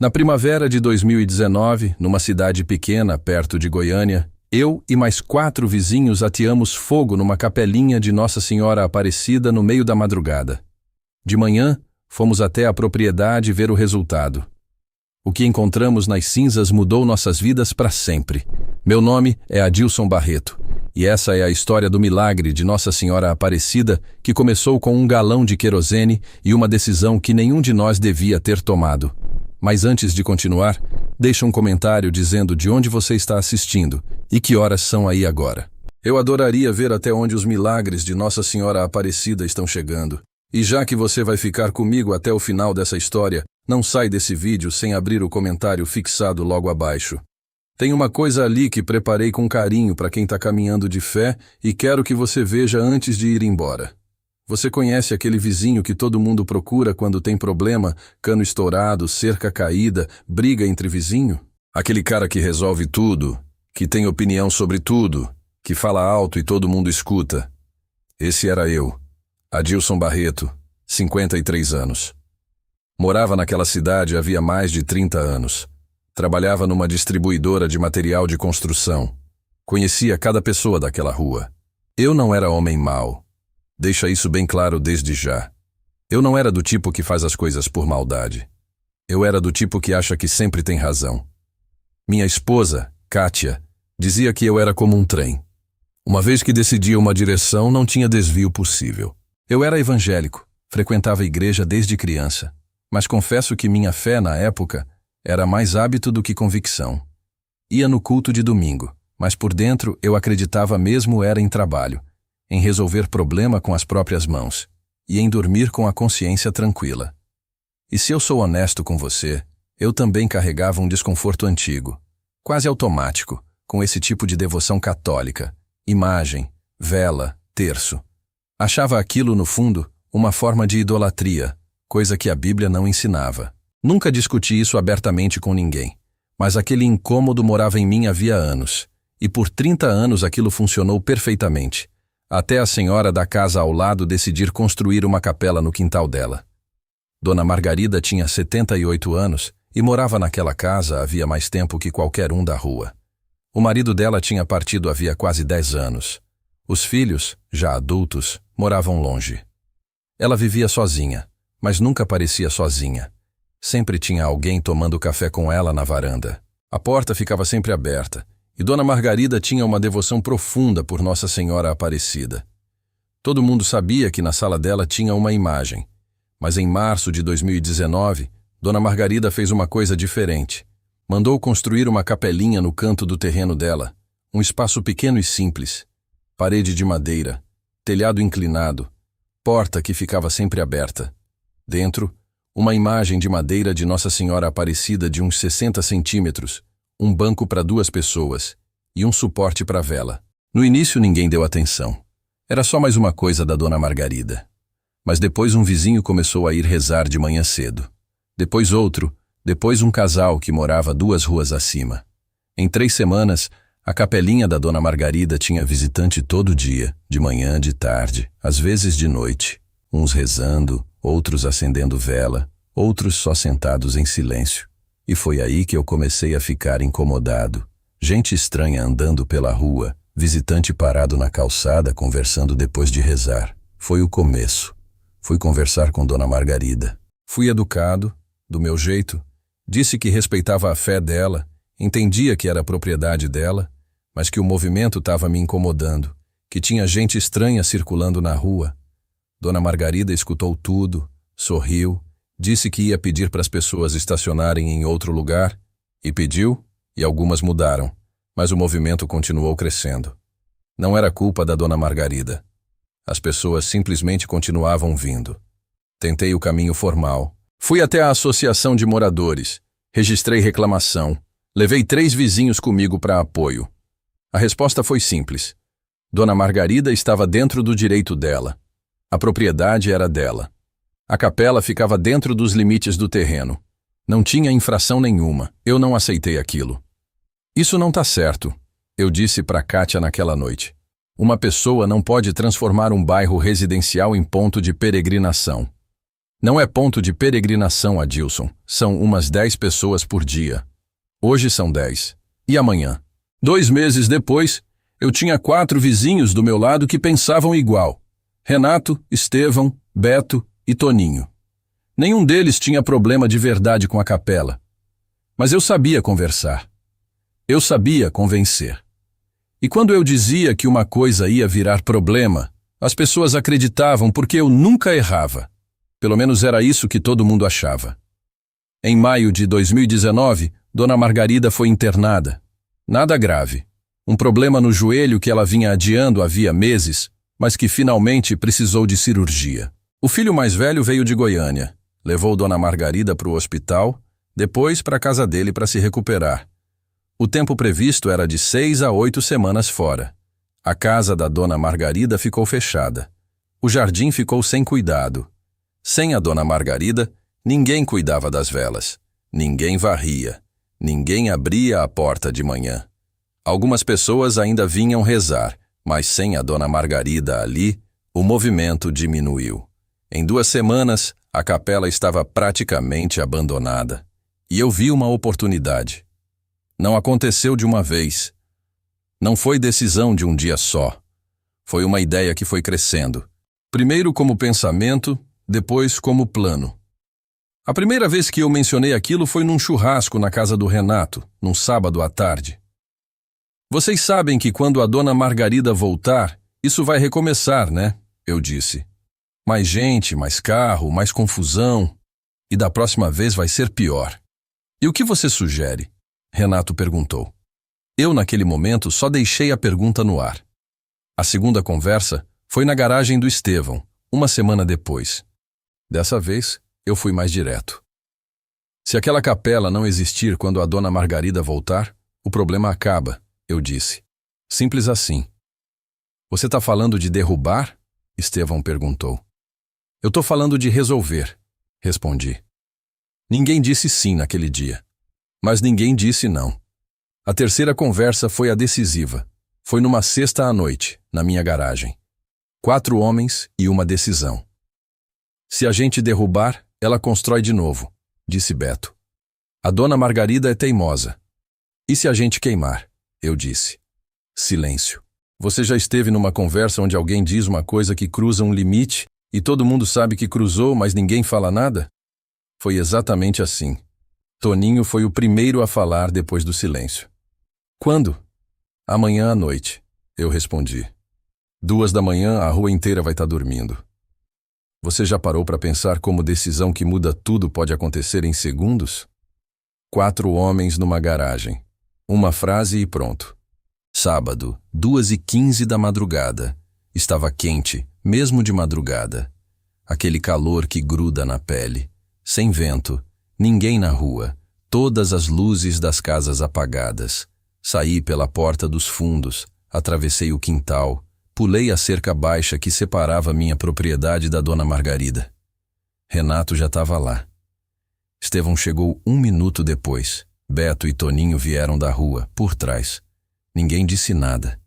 Na primavera de 2019, numa cidade pequena perto de Goiânia, eu e mais 4 vizinhos ateamos fogo numa capelinha de Nossa Senhora Aparecida no meio da madrugada. De manhã, fomos até a propriedade ver o resultado. O que encontramos nas cinzas mudou nossas vidas para sempre. Meu nome é Adilson Barreto, e essa é a história do milagre de Nossa Senhora Aparecida, que começou com um galão de querosene e uma decisão que nenhum de nós devia ter tomado. Mas antes de continuar, deixa um comentário dizendo de onde você está assistindo e que horas são aí agora. Eu adoraria ver até onde os milagres de Nossa Senhora Aparecida estão chegando. E já que você vai ficar comigo até o final dessa história, não sai desse vídeo sem abrir o comentário fixado logo abaixo. Tem uma coisa ali que preparei com carinho para quem está caminhando de fé e quero que você veja antes de ir embora. Você conhece aquele vizinho que todo mundo procura quando tem problema, cano estourado, cerca caída, briga entre vizinho? Aquele cara que resolve tudo, que tem opinião sobre tudo, que fala alto e todo mundo escuta. Esse era eu, Adilson Barreto, 53 anos. Morava naquela cidade havia mais de 30 anos. Trabalhava numa distribuidora de material de construção. Conhecia cada pessoa daquela rua. Eu não era homem mau. Deixa isso bem claro desde já. Eu não era do tipo que faz as coisas por maldade. Eu era do tipo que acha que sempre tem razão. Minha esposa, Kátia, dizia que eu era como um trem. Uma vez que decidia uma direção, não tinha desvio possível. Eu era evangélico, frequentava a igreja desde criança, mas confesso que minha fé na época era mais hábito do que convicção. Ia no culto de domingo, mas por dentro eu acreditava mesmo era em trabalho, em resolver problema com as próprias mãos e em dormir com a consciência tranquila. E se eu sou honesto com você, eu também carregava um desconforto antigo, quase automático, com esse tipo de devoção católica, imagem, vela, terço. Achava aquilo, no fundo, uma forma de idolatria, coisa que a Bíblia não ensinava. Nunca discuti isso abertamente com ninguém, mas aquele incômodo morava em mim havia anos, e por 30 anos aquilo funcionou perfeitamente, até a senhora da casa ao lado decidir construir uma capela no quintal dela. Dona Margarida tinha 78 anos e morava naquela casa havia mais tempo que qualquer um da rua. O marido dela tinha partido havia quase 10 anos. Os filhos, já adultos, moravam longe. Ela vivia sozinha, mas nunca parecia sozinha. Sempre tinha alguém tomando café com ela na varanda. A porta ficava sempre aberta, e Dona Margarida tinha uma devoção profunda por Nossa Senhora Aparecida. Todo mundo sabia que na sala dela tinha uma imagem, mas em março de 2019, Dona Margarida fez uma coisa diferente. Mandou construir uma capelinha no canto do terreno dela, um espaço pequeno e simples, parede de madeira, telhado inclinado, porta que ficava sempre aberta. Dentro, uma imagem de madeira de Nossa Senhora Aparecida de uns 60 centímetros, um banco para 2 pessoas e um suporte para vela. No início ninguém deu atenção. Era só mais uma coisa da Dona Margarida. Mas depois um vizinho começou a ir rezar de manhã cedo. Depois outro, depois um casal que morava 2 ruas acima. Em 3 semanas, a capelinha da Dona Margarida tinha visitante todo dia, de manhã, de tarde, às vezes de noite. Uns rezando, outros acendendo vela, outros só sentados em silêncio. E foi aí que eu comecei a ficar incomodado. Gente estranha andando pela rua, visitante parado na calçada conversando depois de rezar. Foi o começo. Fui conversar com Dona Margarida. Fui educado, do meu jeito. Disse que respeitava a fé dela, entendia que era propriedade dela, mas que o movimento estava me incomodando, que tinha gente estranha circulando na rua. Dona Margarida escutou tudo, sorriu, disse que ia pedir para as pessoas estacionarem em outro lugar, e pediu, e algumas mudaram, mas o movimento continuou crescendo. Não era culpa da Dona Margarida. As pessoas simplesmente continuavam vindo. Tentei o caminho formal. Fui até a associação de moradores, registrei reclamação, levei 3 vizinhos comigo para apoio. A resposta foi simples. Dona Margarida estava dentro do direito dela. A propriedade era dela. A capela ficava dentro dos limites do terreno. Não tinha infração nenhuma. Eu não aceitei aquilo. Isso não está certo, eu disse para Kátia naquela noite. Uma pessoa não pode transformar um bairro residencial em ponto de peregrinação. Não é ponto de peregrinação, Adilson. São umas 10 pessoas por dia. Hoje são 10. E amanhã? 2 meses depois, eu tinha 4 vizinhos do meu lado que pensavam igual. Renato, Estevão, Beto e Toninho. Nenhum deles tinha problema de verdade com a capela. Mas eu sabia conversar. Eu sabia convencer. E quando eu dizia que uma coisa ia virar problema, as pessoas acreditavam porque eu nunca errava. Pelo menos era isso que todo mundo achava. Em maio de 2019, Dona Margarida foi internada. Nada grave. Um problema no joelho que ela vinha adiando havia meses, mas que finalmente precisou de cirurgia. O filho mais velho veio de Goiânia. Levou Dona Margarida para o hospital, depois para a casa dele para se recuperar. O tempo previsto era de 6 a 8 semanas fora. A casa da Dona Margarida ficou fechada. O jardim ficou sem cuidado. Sem a Dona Margarida, ninguém cuidava das velas. Ninguém varria. Ninguém abria a porta de manhã. Algumas pessoas ainda vinham rezar, mas sem a Dona Margarida ali, o movimento diminuiu. Em 2 semanas, a capela estava praticamente abandonada. E eu vi uma oportunidade. Não aconteceu de uma vez. Não foi decisão de um dia só. Foi uma ideia que foi crescendo. Primeiro como pensamento, depois como plano. A primeira vez que eu mencionei aquilo foi num churrasco na casa do Renato, num sábado à tarde. Vocês sabem que quando a Dona Margarida voltar, isso vai recomeçar, né? Eu disse. Mais gente, mais carro, mais confusão. E da próxima vez vai ser pior. E o que você sugere? Renato perguntou. Eu, naquele momento, só deixei a pergunta no ar. A segunda conversa foi na garagem do Estevão, uma semana depois. Dessa vez, eu fui mais direto. Se aquela capela não existir quando a Dona Margarida voltar, o problema acaba, eu disse. Simples assim. Você está falando de derrubar? Estevão perguntou. Eu estou falando de resolver, respondi. Ninguém disse sim naquele dia, mas ninguém disse não. A terceira conversa foi a decisiva. Foi numa sexta à noite, na minha garagem. 4 homens e uma decisão. Se a gente derrubar, ela constrói de novo, disse Beto. A Dona Margarida é teimosa. E se a gente queimar? Eu disse. Silêncio. Você já esteve numa conversa onde alguém diz uma coisa que cruza um limite e todo mundo sabe que cruzou, mas ninguém fala nada? Foi exatamente assim. Toninho foi o primeiro a falar depois do silêncio. Quando? Amanhã à noite, eu respondi. 2 da manhã, a rua inteira vai estar dormindo. Você já parou para pensar como decisão que muda tudo pode acontecer em segundos? 4 homens numa garagem. Uma frase e pronto. Sábado, 2h15 da madrugada. Estava quente, mesmo de madrugada. Aquele calor que gruda na pele. Sem vento, ninguém na rua, todas as luzes das casas apagadas. Saí pela porta dos fundos, atravessei o quintal, pulei a cerca baixa que separava minha propriedade da Dona Margarida. Renato já estava lá. Estevão chegou 1 minuto depois. Beto e Toninho vieram da rua, por trás. Ninguém disse nada.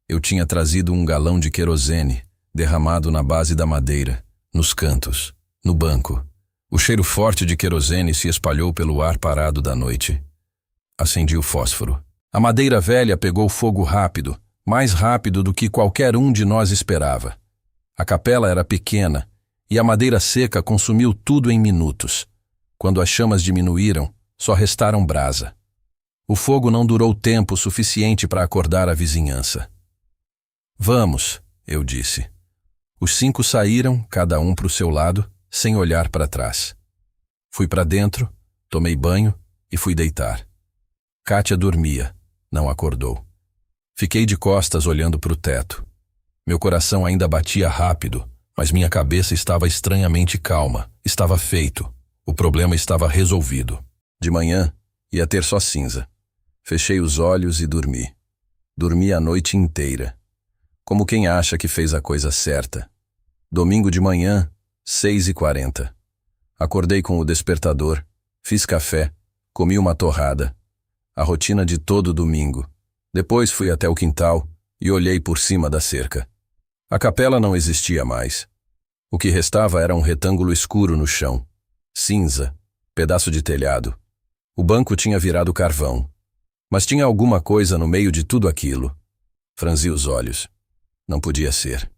Eu tinha trazido 1 galão de querosene, derramado na base da madeira, nos cantos, no banco. O cheiro forte de querosene se espalhou pelo ar parado da noite. Acendi o fósforo. A madeira velha pegou fogo rápido, mais rápido do que qualquer um de nós esperava. A capela era pequena e a madeira seca consumiu tudo em minutos. Quando as chamas diminuíram, só restaram brasa. O fogo não durou tempo suficiente para acordar a vizinhança. Vamos, eu disse. Os 5 saíram, cada um para o seu lado, sem olhar para trás. Fui para dentro, tomei banho e fui deitar. Kátia dormia, não acordou. Fiquei de costas olhando para o teto. Meu coração ainda batia rápido, mas minha cabeça estava estranhamente calma. Estava feito. O problema estava resolvido. De manhã, ia ter só cinza. Fechei os olhos e dormi. Dormi a noite inteira. Como quem acha que fez a coisa certa. Domingo de manhã, 6h40. Acordei com o despertador, fiz café, comi uma torrada. A rotina de todo domingo. Depois fui até o quintal e olhei por cima da cerca. A capela não existia mais. O que restava era um retângulo escuro no chão. Cinza, pedaço de telhado. O banco tinha virado carvão. Mas tinha alguma coisa no meio de tudo aquilo. Franzi os olhos. Não podia ser.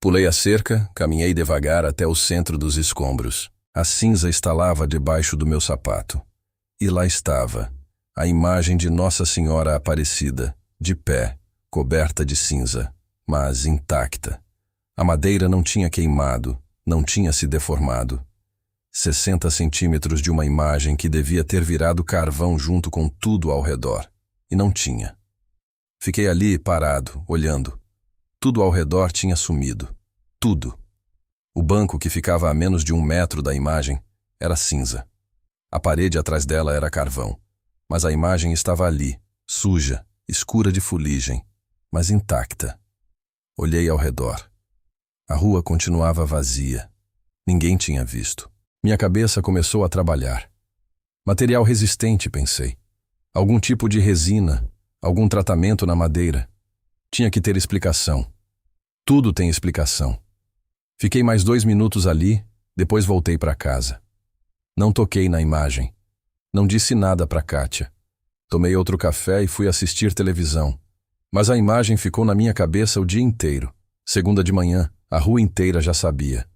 Pulei a cerca, caminhei devagar até o centro dos escombros. A cinza estalava debaixo do meu sapato. E lá estava, a imagem de Nossa Senhora Aparecida, de pé, coberta de cinza, mas intacta. A madeira não tinha queimado, não tinha se deformado. 60 centímetros de uma imagem que devia ter virado carvão junto com tudo ao redor. E não tinha. Fiquei ali, parado, olhando. Tudo ao redor tinha sumido. Tudo. O banco, que ficava a menos de 1 metro da imagem, era cinza. A parede atrás dela era carvão. Mas a imagem estava ali, suja, escura de fuligem, mas intacta. Olhei ao redor. A rua continuava vazia. Ninguém tinha visto. Minha cabeça começou a trabalhar. Material resistente, pensei. Algum tipo de resina, algum tratamento na madeira. Tinha que ter explicação. Tudo tem explicação. Fiquei mais 2 minutos ali, depois voltei para casa. Não toquei na imagem. Não disse nada para Kátia. Tomei outro café e fui assistir televisão. Mas a imagem ficou na minha cabeça o dia inteiro. Segunda de manhã, a rua inteira já sabia.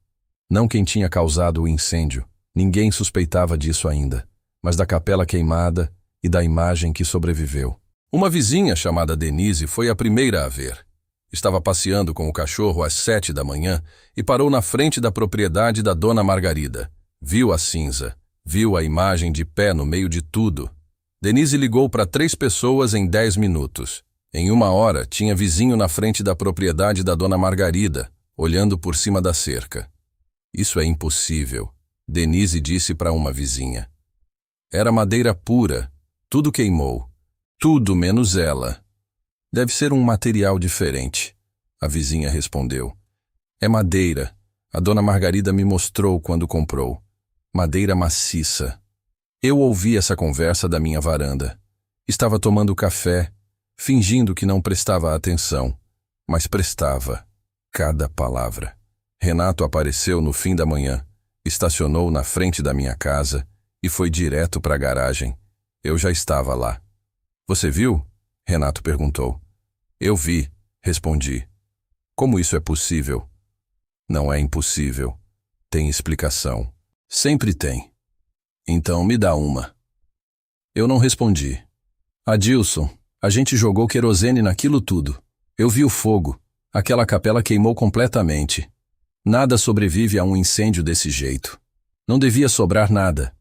Não quem tinha causado o incêndio. Ninguém suspeitava disso ainda. Mas da capela queimada e da imagem que sobreviveu. Uma vizinha chamada Denise foi a primeira a ver. Estava passeando com o cachorro às 7 da manhã e parou na frente da propriedade da dona Margarida. Viu a cinza, viu a imagem de pé no meio de tudo. Denise ligou para 3 pessoas em 10 minutos. Em 1 hora, tinha vizinho na frente da propriedade da dona Margarida, olhando por cima da cerca. Isso é impossível, Denise disse para uma vizinha. Era madeira pura, tudo queimou, tudo menos ela. Deve ser um material diferente, a vizinha respondeu. É madeira, a dona Margarida me mostrou quando comprou. Madeira maciça. Eu ouvi essa conversa da minha varanda. Estava tomando café, fingindo que não prestava atenção, mas prestava. Cada palavra. Renato apareceu no fim da manhã, estacionou na frente da minha casa e foi direto para a garagem. Eu já estava lá. Você viu? Renato perguntou. Eu vi, respondi. Como isso é possível? Não é impossível. Tem explicação. Sempre tem. Então me dá uma. Eu não respondi. Adilson, a gente jogou querosene naquilo tudo. Eu vi o fogo. Aquela capela queimou completamente. Nada sobrevive a um incêndio desse jeito. Não devia sobrar nada.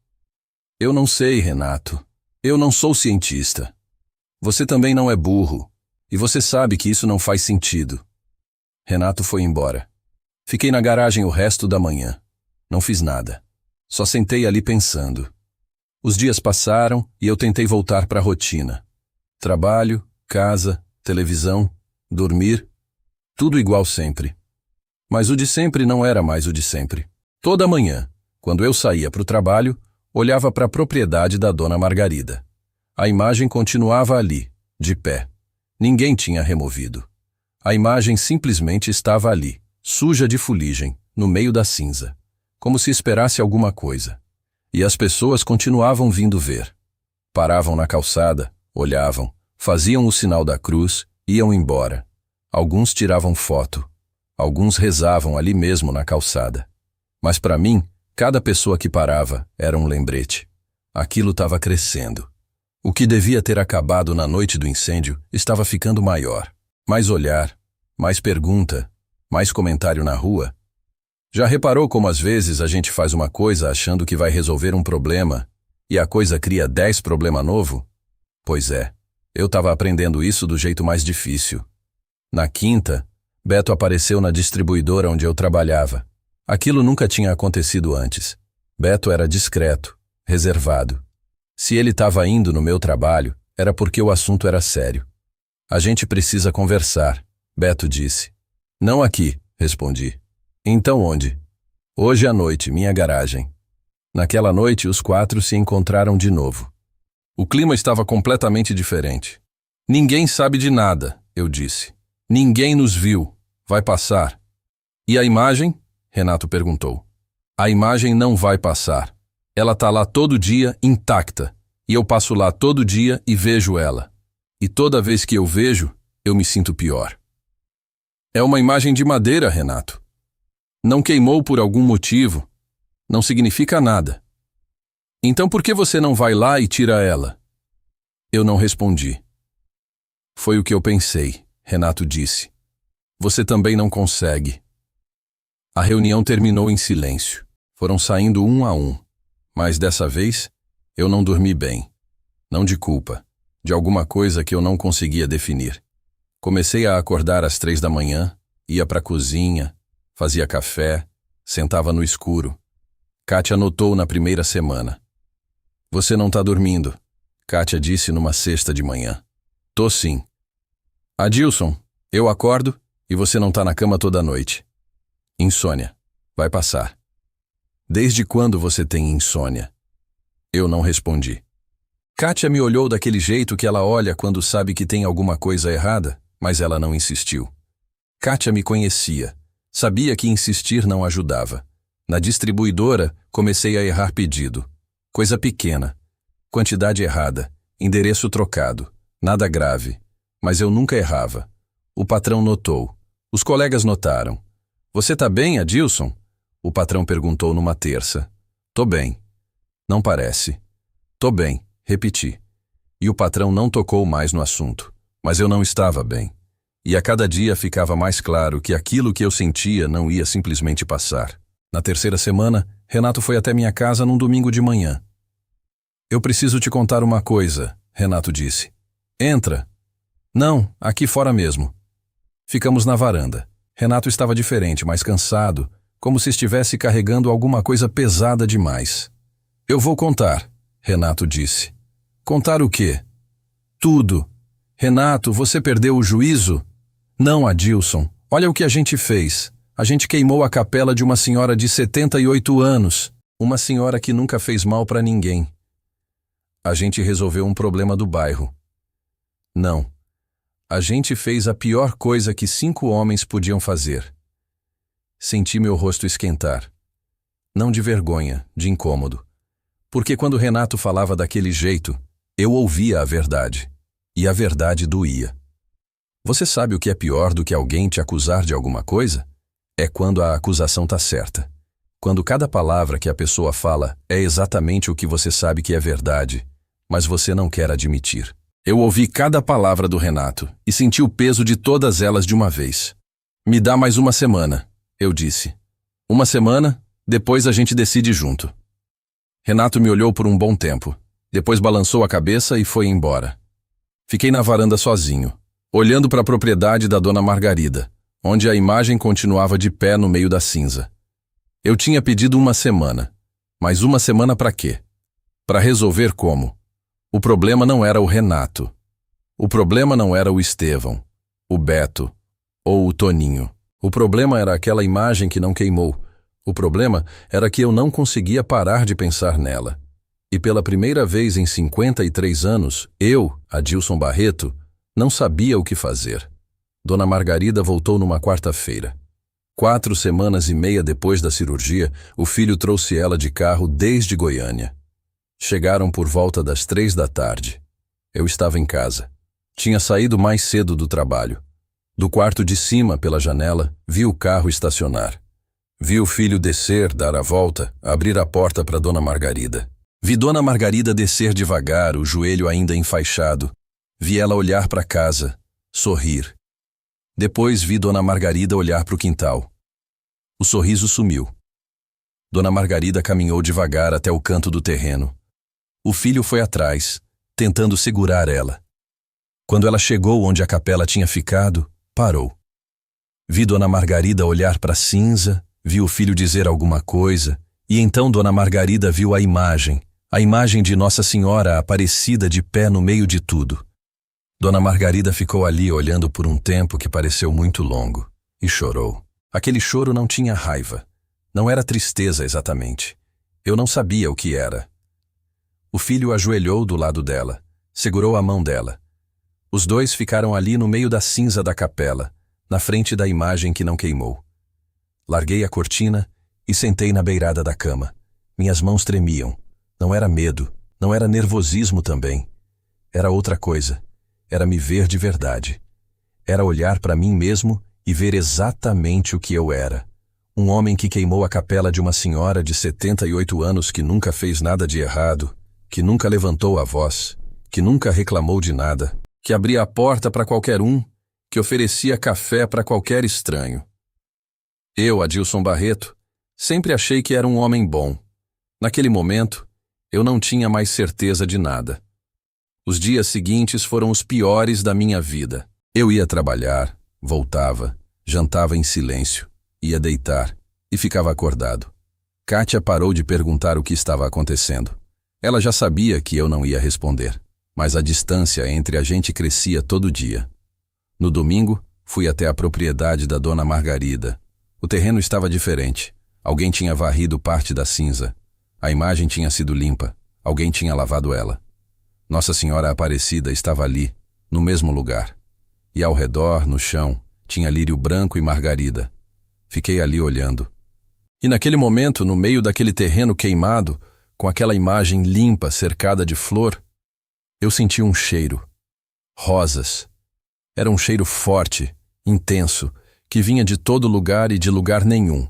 Eu não sei, Renato. Eu não sou cientista. Você também não é burro. E você sabe que isso não faz sentido. Renato foi embora. Fiquei na garagem o resto da manhã. Não fiz nada. Só sentei ali pensando. Os dias passaram e eu tentei voltar para a rotina. Trabalho, casa, televisão, dormir, tudo igual sempre. Mas o de sempre não era mais o de sempre. Toda manhã, quando eu saía para o trabalho, olhava para a propriedade da dona Margarida. A imagem continuava ali, de pé. Ninguém tinha removido. A imagem simplesmente estava ali, suja de fuligem, no meio da cinza, como se esperasse alguma coisa. E as pessoas continuavam vindo ver. Paravam na calçada, olhavam, faziam o sinal da cruz, iam embora. Alguns tiravam foto. Alguns rezavam ali mesmo na calçada. Mas para mim, cada pessoa que parava era um lembrete. Aquilo estava crescendo. O que devia ter acabado na noite do incêndio estava ficando maior. Mais olhar, mais pergunta, mais comentário na rua. Já reparou como às vezes a gente faz uma coisa achando que vai resolver um problema e a coisa cria 10 problemas novos? Pois é, eu estava aprendendo isso do jeito mais difícil. Na quinta, Beto apareceu na distribuidora onde eu trabalhava. Aquilo nunca tinha acontecido antes. Beto era discreto, reservado. Se ele estava indo no meu trabalho, era porque o assunto era sério. A gente precisa conversar, Beto disse. Não aqui, respondi. Então onde? Hoje à noite, minha garagem. Naquela noite, os 4 se encontraram de novo. O clima estava completamente diferente. Ninguém sabe de nada, eu disse. Ninguém nos viu. Vai passar. E a imagem? Renato perguntou. A imagem não vai passar. Ela tá lá todo dia, intacta. E eu passo lá todo dia e vejo ela. E toda vez que eu vejo, eu me sinto pior. É uma imagem de madeira, Renato. Não queimou por algum motivo. Não significa nada. Então por que você não vai lá e tira ela? Eu não respondi. Foi o que eu pensei, Renato disse. Você também não consegue. A reunião terminou em silêncio. Foram saindo um a um. Mas dessa vez, eu não dormi bem. Não de culpa, de alguma coisa que eu não conseguia definir. Comecei a acordar às 3 da manhã, ia para a cozinha, fazia café, sentava no escuro. Kátia notou na primeira semana. Você não tá dormindo, Kátia disse numa sexta de manhã. Tô sim. Adilson, eu acordo e você não tá na cama toda noite. Insônia. Vai passar. Desde quando você tem insônia? Eu não respondi. Kátia me olhou daquele jeito que ela olha quando sabe que tem alguma coisa errada, mas ela não insistiu. Kátia me conhecia. Sabia que insistir não ajudava. Na distribuidora, comecei a errar pedido. Coisa pequena. Quantidade errada. Endereço trocado. Nada grave. Mas eu nunca errava. O patrão notou. Os colegas notaram. Você tá bem, Adilson? O patrão perguntou numa terça. Tô bem. Não parece. Tô bem, repeti. E o patrão não tocou mais no assunto. Mas eu não estava bem. E a cada dia ficava mais claro que aquilo que eu sentia não ia simplesmente passar. Na terceira semana, Renato foi até minha casa num domingo de manhã. Eu preciso te contar uma coisa, Renato disse. Entra. Não, aqui fora mesmo. Ficamos na varanda. Renato estava diferente, mais cansado, como se estivesse carregando alguma coisa pesada demais. Eu vou contar, Renato disse. Contar o quê? Tudo. Renato, você perdeu o juízo? Não, Adilson. Olha o que a gente fez. A gente queimou a capela de uma senhora de 78 anos. Uma senhora que nunca fez mal para ninguém. A gente resolveu um problema do bairro. Não. A gente fez a pior coisa que 5 homens podiam fazer. Senti meu rosto esquentar. Não de vergonha, de incômodo. Porque quando Renato falava daquele jeito, eu ouvia a verdade. E a verdade doía. Você sabe o que é pior do que alguém te acusar de alguma coisa? É quando a acusação tá certa. Quando cada palavra que a pessoa fala é exatamente o que você sabe que é verdade, mas você não quer admitir. Eu ouvi cada palavra do Renato e senti o peso de todas elas de uma vez. Me dá mais uma semana, eu disse. Uma semana, depois a gente decide junto. Renato me olhou por um bom tempo, depois balançou a cabeça e foi embora. Fiquei na varanda sozinho, olhando para a propriedade da dona Margarida, onde a imagem continuava de pé no meio da cinza. Eu tinha pedido uma semana, mas uma semana para quê? Para resolver como? O problema não era o Renato. O problema não era o Estevão, o Beto ou o Toninho. O problema era aquela imagem que não queimou. O problema era que eu não conseguia parar de pensar nela. E pela primeira vez em 53 anos, eu, Adilson Barreto, não sabia o que fazer. Dona Margarida voltou numa quarta-feira. 4 semanas e meia depois da cirurgia, o filho trouxe ela de carro desde Goiânia. Chegaram por volta das 3 da tarde. Eu estava em casa. Tinha saído mais cedo do trabalho. Do quarto de cima, pela janela, vi o carro estacionar. Vi o filho descer, dar a volta, abrir a porta para Dona Margarida. Vi Dona Margarida descer devagar, o joelho ainda enfaixado. Vi ela olhar para casa, sorrir. Depois vi Dona Margarida olhar para o quintal. O sorriso sumiu. Dona Margarida caminhou devagar até o canto do terreno. O filho foi atrás, tentando segurar ela. Quando ela chegou onde a capela tinha ficado, parou. Vi Dona Margarida olhar para a cinza, vi o filho dizer alguma coisa, e então Dona Margarida viu a imagem de Nossa Senhora Aparecida de pé no meio de tudo. Dona Margarida ficou ali olhando por um tempo que pareceu muito longo, e chorou. Aquele choro não tinha raiva, não era tristeza exatamente. Eu não sabia o que era. O filho ajoelhou do lado dela, segurou a mão dela. Os dois ficaram ali no meio da cinza da capela, na frente da imagem que não queimou. Larguei a cortina e sentei na beirada da cama. Minhas mãos tremiam. Não era medo, não era nervosismo também. Era outra coisa. Era me ver de verdade. Era olhar para mim mesmo e ver exatamente o que eu era. Um homem que queimou a capela de uma senhora de 78 anos que nunca fez nada de errado, que nunca levantou a voz, que nunca reclamou de nada, que abria a porta para qualquer um, que oferecia café para qualquer estranho. Eu, Adilson Barreto, sempre achei que era um homem bom. Naquele momento, eu não tinha mais certeza de nada. Os dias seguintes foram os piores da minha vida. Eu ia trabalhar, voltava, jantava em silêncio, ia deitar e ficava acordado. Kátia parou de perguntar o que estava acontecendo. Ela já sabia que eu não ia responder, mas a distância entre a gente crescia todo dia. No domingo, fui até a propriedade da dona Margarida. O terreno estava diferente. Alguém tinha varrido parte da cinza. A imagem tinha sido limpa. Alguém tinha lavado ela. Nossa Senhora Aparecida estava ali, no mesmo lugar. E ao redor, no chão, tinha lírio branco e margarida. Fiquei ali olhando. E naquele momento, no meio daquele terreno queimado, com aquela imagem limpa cercada de flor, eu senti um cheiro. Rosas. Era um cheiro forte, intenso, que vinha de todo lugar e de lugar nenhum.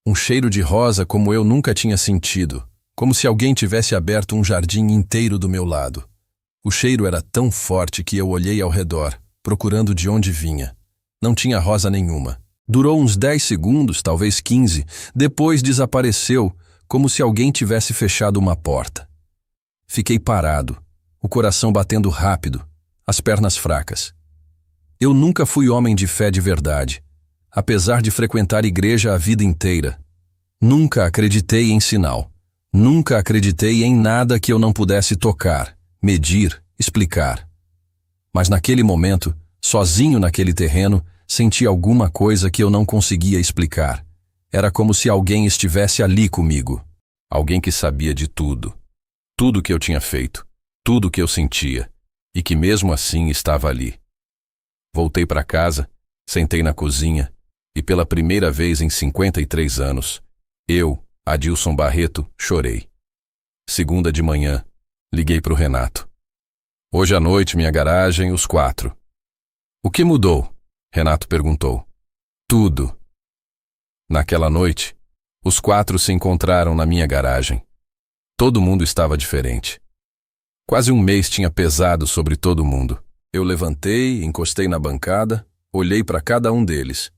Um cheiro de rosa como eu nunca tinha sentido, como se alguém tivesse aberto um jardim inteiro do meu lado. O cheiro era tão forte que eu olhei ao redor, procurando de onde vinha. Não tinha rosa nenhuma. Durou uns 10 segundos, talvez 15, depois desapareceu, como se alguém tivesse fechado uma porta. Fiquei parado, o coração batendo rápido, as pernas fracas. Eu nunca fui homem de fé de verdade, apesar de frequentar igreja a vida inteira. Nunca acreditei em sinal. Nunca acreditei em nada que eu não pudesse tocar, medir, explicar. Mas naquele momento, sozinho naquele terreno, senti alguma coisa que eu não conseguia explicar. Era como se alguém estivesse ali comigo. Alguém que sabia de tudo. Tudo que eu tinha feito. Tudo que eu sentia. E que mesmo assim estava ali. Voltei para casa, sentei na cozinha e pela primeira vez em 53 anos, eu, Adilson Barreto, chorei. Segunda de manhã, liguei para o Renato. Hoje à noite, minha garagem, os 4. O que mudou? Renato perguntou. Tudo. Naquela noite, os 4 se encontraram na minha garagem. Todo mundo estava diferente. Quase um mês tinha pesado sobre todo mundo. Eu levantei, encostei na bancada, olhei para cada um deles.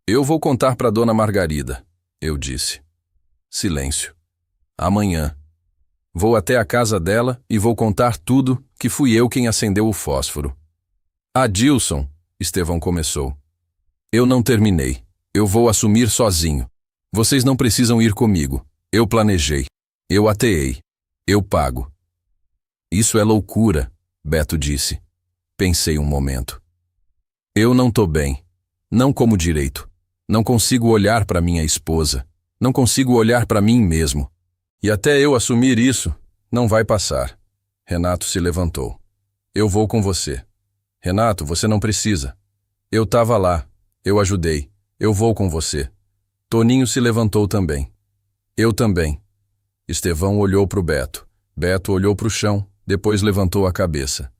Eu vou contar para Dona Margarida, eu disse. Silêncio. Amanhã. Vou até a casa dela e vou contar tudo, que fui eu quem acendeu o fósforo. Adilson, Estevão começou. Eu não terminei. Eu vou assumir sozinho. Vocês não precisam ir comigo. Eu planejei. Eu ateei. Eu pago. Isso é loucura, Beto disse. Pensei um momento. Eu não tô bem. Não como direito. Não consigo olhar para minha esposa. Não consigo olhar para mim mesmo. E até eu assumir isso, não vai passar. Renato se levantou. Eu vou com você. Renato, você não precisa. Eu tava lá. Eu ajudei. Eu vou com você. Toninho se levantou também. Eu também. Estevão olhou para o Beto. Beto olhou para o chão, depois levantou a cabeça.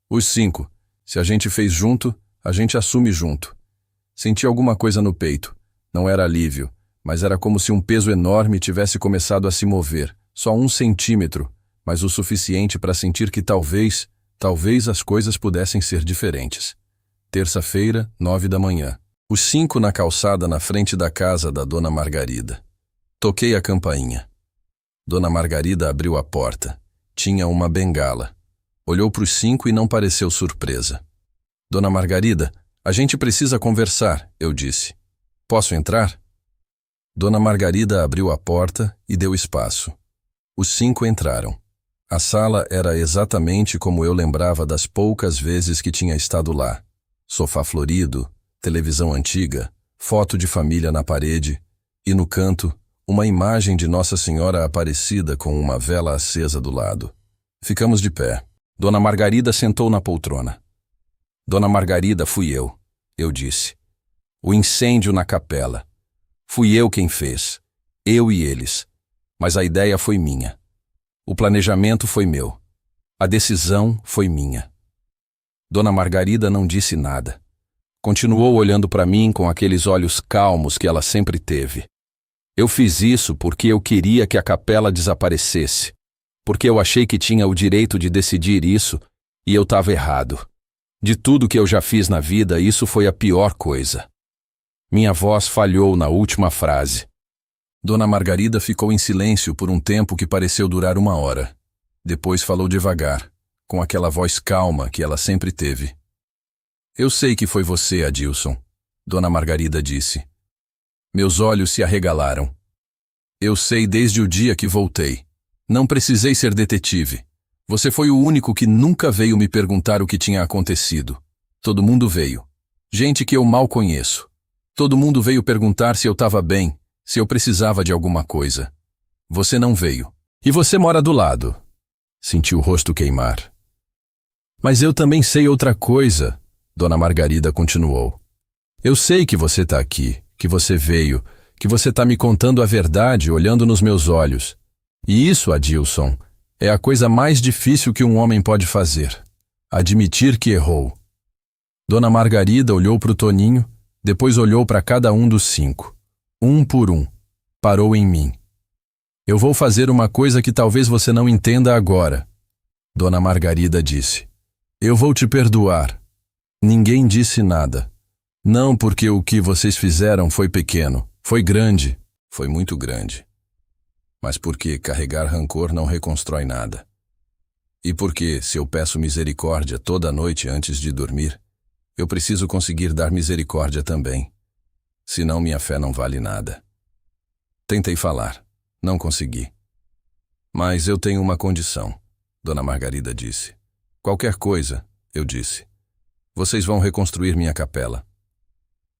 Os 5. Se a gente fez junto, a gente assume junto. Senti alguma coisa no peito. Não era alívio, mas era como se um peso enorme tivesse começado a se mover. Só 1 centímetro, mas o suficiente para sentir que talvez as coisas pudessem ser diferentes. Terça-feira, 9 da manhã. Os 5 na calçada na frente da casa da Dona Margarida. Toquei a campainha. Dona Margarida abriu a porta. Tinha uma bengala. Olhou para os 5 e não pareceu surpresa. Dona Margarida, a gente precisa conversar, eu disse. Posso entrar? Dona Margarida abriu a porta e deu espaço. Os 5 entraram. A sala era exatamente como eu lembrava das poucas vezes que tinha estado lá. Sofá florido, televisão antiga, foto de família na parede e, no canto, uma imagem de Nossa Senhora Aparecida com uma vela acesa do lado. Ficamos de pé. Dona Margarida sentou na poltrona. Dona Margarida, fui eu disse. O incêndio na capela. Fui eu quem fez. Eu e eles. Mas a ideia foi minha. O planejamento foi meu. A decisão foi minha. Dona Margarida não disse nada. Continuou olhando para mim com aqueles olhos calmos que ela sempre teve. Eu fiz isso porque eu queria que a capela desaparecesse. Porque eu achei que tinha o direito de decidir isso e eu estava errado. De tudo que eu já fiz na vida, isso foi a pior coisa. Minha voz falhou na última frase. Dona Margarida ficou em silêncio por um tempo que pareceu durar 1 hora. Depois falou devagar, com aquela voz calma que ela sempre teve. Eu sei que foi você, Adilson, Dona Margarida disse. Meus olhos se arregalaram. Eu sei desde o dia que voltei. Não precisei ser detetive. Você foi o único que nunca veio me perguntar o que tinha acontecido. Todo mundo veio. Gente que eu mal conheço. Todo mundo veio perguntar se eu estava bem, se eu precisava de alguma coisa. Você não veio. E você mora do lado. Senti o rosto queimar. Mas eu também sei outra coisa, Dona Margarida continuou. Eu sei que você está aqui, que você veio, que você está me contando a verdade olhando nos meus olhos. E isso, Adilson, é a coisa mais difícil que um homem pode fazer. Admitir que errou. Dona Margarida olhou para o Toninho, depois olhou para cada um dos 5. Um por um. Parou em mim. Eu vou fazer uma coisa que talvez você não entenda agora. Dona Margarida disse. Eu vou te perdoar. Ninguém disse nada. Não porque o que vocês fizeram foi pequeno. Foi grande. Foi muito grande. Mas porque carregar rancor não reconstrói nada. E porque, se eu peço misericórdia toda noite antes de dormir, eu preciso conseguir dar misericórdia também. Senão minha fé não vale nada. Tentei falar. Não consegui. Mas eu tenho uma condição, Dona Margarida disse. Qualquer coisa, eu disse. Vocês vão reconstruir minha capela.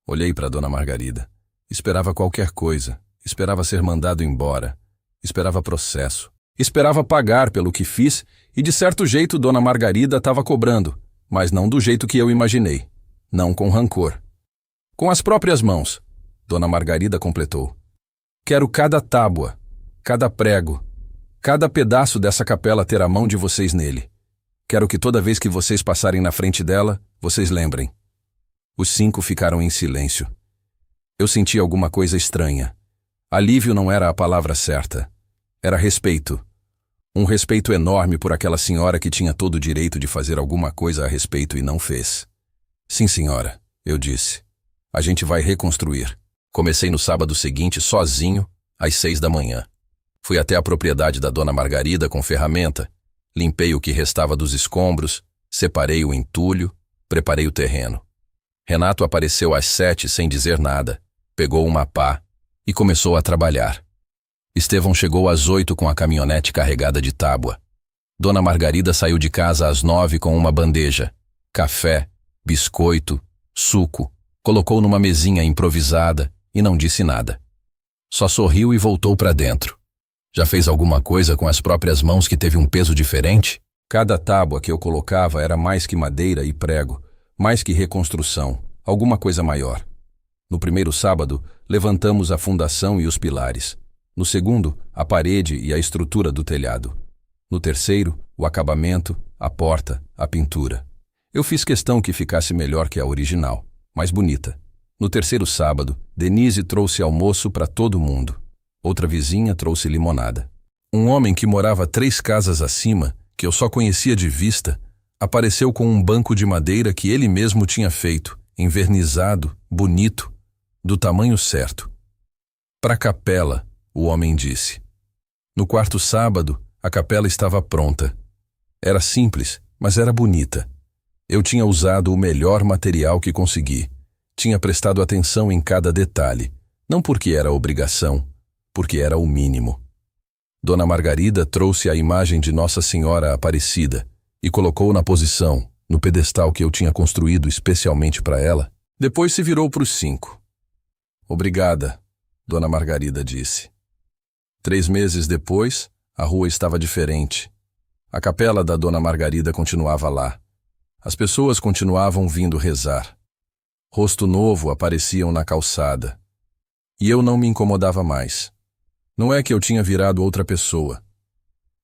Olhei para Dona Margarida. Esperava qualquer coisa. Esperava ser mandado embora. Esperava processo. Esperava pagar pelo que fiz e de certo jeito Dona Margarida estava cobrando, mas não do jeito que eu imaginei. Não com rancor. Com as próprias mãos, Dona Margarida completou. Quero cada tábua, cada prego, cada pedaço dessa capela ter a mão de vocês nele. Quero que toda vez que vocês passarem na frente dela, vocês lembrem. Os 5 ficaram em silêncio. Eu senti alguma coisa estranha. Alívio não era a palavra certa. Era respeito. Um respeito enorme por aquela senhora que tinha todo o direito de fazer alguma coisa a respeito e não fez. Sim, senhora, eu disse. A gente vai reconstruir. Comecei no sábado seguinte sozinho, às 6 da manhã. Fui até a propriedade da Dona Margarida com ferramenta, limpei o que restava dos escombros, separei o entulho, preparei o terreno. Renato apareceu às 7 sem dizer nada, pegou uma pá e começou a trabalhar. Estevão chegou às 8 com a caminhonete carregada de tábua. Dona Margarida saiu de casa às 9 com uma bandeja, café, biscoito, suco, colocou numa mesinha improvisada e não disse nada. Só sorriu e voltou para dentro. Já fez alguma coisa com as próprias mãos que teve um peso diferente? Cada tábua que eu colocava era mais que madeira e prego, mais que reconstrução, alguma coisa maior. No primeiro sábado, levantamos a fundação e os pilares. No segundo, a parede e a estrutura do telhado. No terceiro, o acabamento, a porta, a pintura. Eu fiz questão que ficasse melhor que a original, mais bonita. No terceiro sábado, Denise trouxe almoço para todo mundo. Outra vizinha trouxe limonada. Um homem que morava 3 casas acima, que eu só conhecia de vista, apareceu com um banco de madeira que ele mesmo tinha feito, envernizado, bonito, do tamanho certo. Pra capela, o homem disse. No quarto sábado, a capela estava pronta. Era simples, mas era bonita. Eu tinha usado o melhor material que consegui. Tinha prestado atenção em cada detalhe. Não porque era obrigação, porque era o mínimo. Dona Margarida trouxe a imagem de Nossa Senhora Aparecida e colocou na posição, no pedestal que eu tinha construído especialmente para ela. Depois se virou para os 5. Obrigada, Dona Margarida disse. 3 meses depois, a rua estava diferente. A capela da Dona Margarida continuava lá. As pessoas continuavam vindo rezar. Rosto novo apareciam na calçada. E eu não me incomodava mais. Não é que eu tinha virado outra pessoa.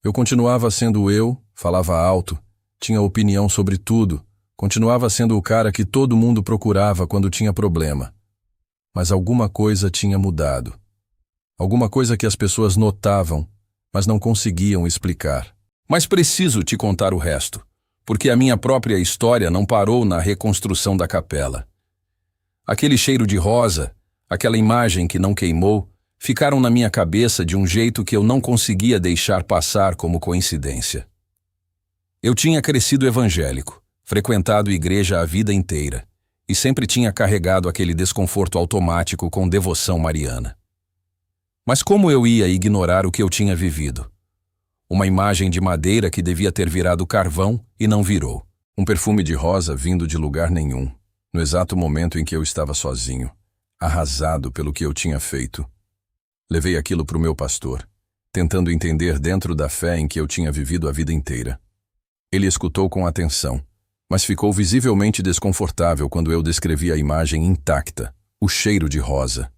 Eu continuava sendo eu, falava alto, tinha opinião sobre tudo, continuava sendo o cara que todo mundo procurava quando tinha problema. Mas alguma coisa tinha mudado. Alguma coisa que as pessoas notavam, mas não conseguiam explicar. Mas preciso te contar o resto, porque a minha própria história não parou na reconstrução da capela. Aquele cheiro de rosa, aquela imagem que não queimou, ficaram na minha cabeça de um jeito que eu não conseguia deixar passar como coincidência. Eu tinha crescido evangélico, frequentado igreja a vida inteira, e sempre tinha carregado aquele desconforto automático com devoção mariana. Mas como eu ia ignorar o que eu tinha vivido? Uma imagem de madeira que devia ter virado carvão e não virou. Um perfume de rosa vindo de lugar nenhum, no exato momento em que eu estava sozinho, arrasado pelo que eu tinha feito. Levei aquilo para o meu pastor, tentando entender dentro da fé em que eu tinha vivido a vida inteira. Ele escutou com atenção, mas ficou visivelmente desconfortável quando eu descrevi a imagem intacta, o cheiro de rosa.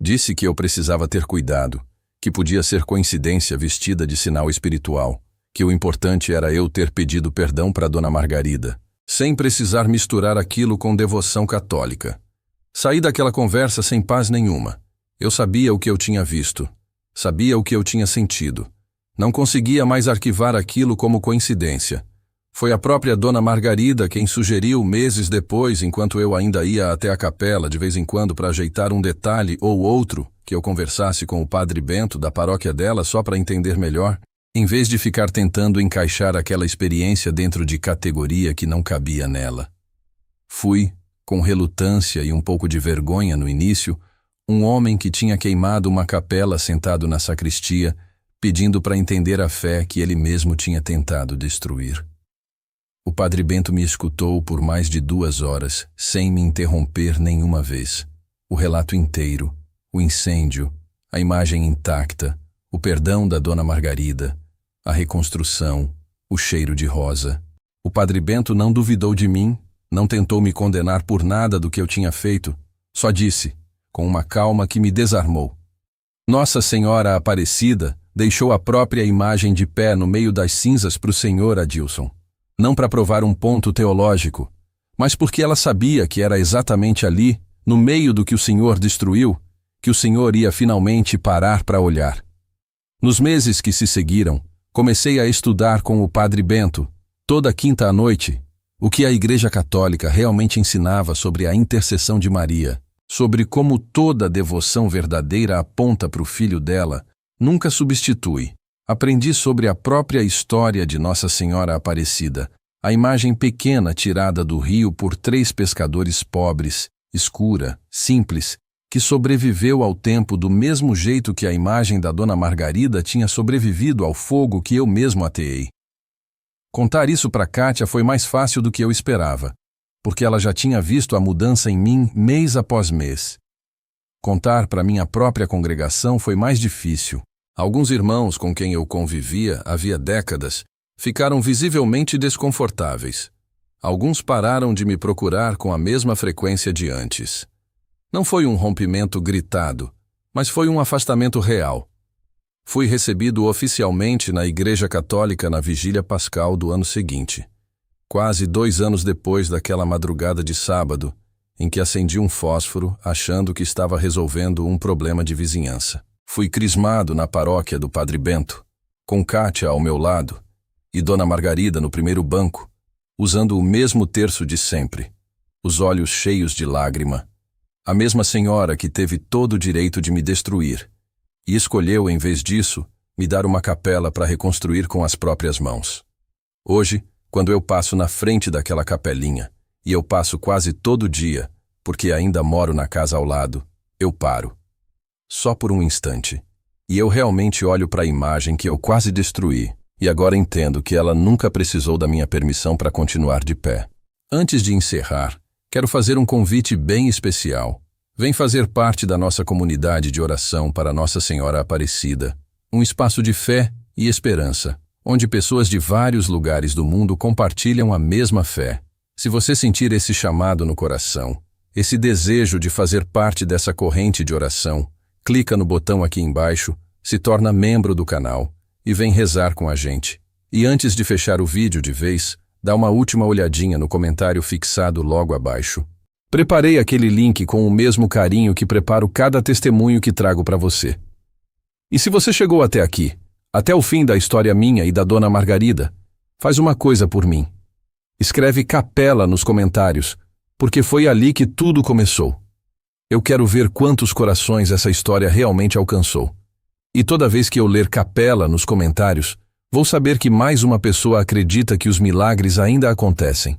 Disse que eu precisava ter cuidado, que podia ser coincidência vestida de sinal espiritual, que o importante era eu ter pedido perdão para Dona Margarida, sem precisar misturar aquilo com devoção católica. Saí daquela conversa sem paz nenhuma. Eu sabia o que eu tinha visto, sabia o que eu tinha sentido. Não conseguia mais arquivar aquilo como coincidência. Foi a própria Dona Margarida quem sugeriu meses depois, enquanto eu ainda ia até a capela de vez em quando para ajeitar um detalhe ou outro, que eu conversasse com o Padre Bento da paróquia dela só para entender melhor, em vez de ficar tentando encaixar aquela experiência dentro de categoria que não cabia nela. Fui, com relutância e um pouco de vergonha no início, um homem que tinha queimado uma capela sentado na sacristia, pedindo para entender a fé que ele mesmo tinha tentado destruir. O Padre Bento me escutou por mais de 2 horas, sem me interromper nenhuma vez. O relato inteiro, o incêndio, a imagem intacta, o perdão da Dona Margarida, a reconstrução, o cheiro de rosa. O Padre Bento não duvidou de mim, não tentou me condenar por nada do que eu tinha feito, só disse, com uma calma que me desarmou: Nossa Senhora Aparecida deixou a própria imagem de pé no meio das cinzas para o Senhor Adilson. Não para provar um ponto teológico, mas porque ela sabia que era exatamente ali, no meio do que o Senhor destruiu, que o Senhor ia finalmente parar para olhar. Nos meses que se seguiram, comecei a estudar com o Padre Bento, toda quinta à noite, o que a Igreja Católica realmente ensinava sobre a intercessão de Maria, sobre como toda devoção verdadeira aponta para o Filho dela, nunca substitui. Aprendi sobre a própria história de Nossa Senhora Aparecida, a imagem pequena tirada do rio por 3 pescadores pobres, escura, simples, que sobreviveu ao tempo do mesmo jeito que a imagem da Dona Margarida tinha sobrevivido ao fogo que eu mesmo ateei. Contar isso para Kátia foi mais fácil do que eu esperava, porque ela já tinha visto a mudança em mim mês após mês. Contar para minha própria congregação foi mais difícil. Alguns irmãos com quem eu convivia havia décadas ficaram visivelmente desconfortáveis. Alguns pararam de me procurar com a mesma frequência de antes. Não foi um rompimento gritado, mas foi um afastamento real. Fui recebido oficialmente na Igreja Católica na Vigília Pascal do ano seguinte, quase 2 anos depois daquela madrugada de sábado, em que acendi um fósforo achando que estava resolvendo um problema de vizinhança. Fui crismado na paróquia do Padre Bento, com Kátia ao meu lado e Dona Margarida no primeiro banco, usando o mesmo terço de sempre, os olhos cheios de lágrima. A mesma senhora que teve todo o direito de me destruir e escolheu, em vez disso, me dar uma capela para reconstruir com as próprias mãos. Hoje, quando eu passo na frente daquela capelinha, e eu passo quase todo dia, porque ainda moro na casa ao lado, eu paro. Só por um instante. E eu realmente olho para a imagem que eu quase destruí, e agora entendo que ela nunca precisou da minha permissão para continuar de pé. Antes de encerrar, quero fazer um convite bem especial. Vem fazer parte da nossa comunidade de oração para Nossa Senhora Aparecida, um espaço de fé e esperança, onde pessoas de vários lugares do mundo compartilham a mesma fé. Se você sentir esse chamado no coração, esse desejo de fazer parte dessa corrente de oração, clica no botão aqui embaixo, se torna membro do canal e vem rezar com a gente. E antes de fechar o vídeo de vez, dá uma última olhadinha no comentário fixado logo abaixo. Preparei aquele link com o mesmo carinho que preparo cada testemunho que trago para você. E se você chegou até aqui, até o fim da história minha e da Dona Margarida, faz uma coisa por mim. Escreve Capela nos comentários, porque foi ali que tudo começou. Eu quero ver quantos corações essa história realmente alcançou. E toda vez que eu ler Capela nos comentários, vou saber que mais uma pessoa acredita que os milagres ainda acontecem.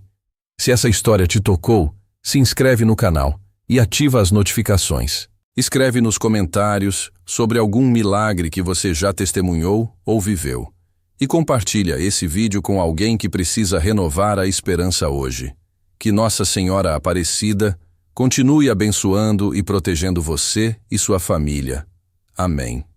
Se essa história te tocou, se inscreve no canal e ativa as notificações. Escreve nos comentários sobre algum milagre que você já testemunhou ou viveu. E compartilha esse vídeo com alguém que precisa renovar a esperança hoje. Que Nossa Senhora Aparecida continue abençoando e protegendo você e sua família. Amém.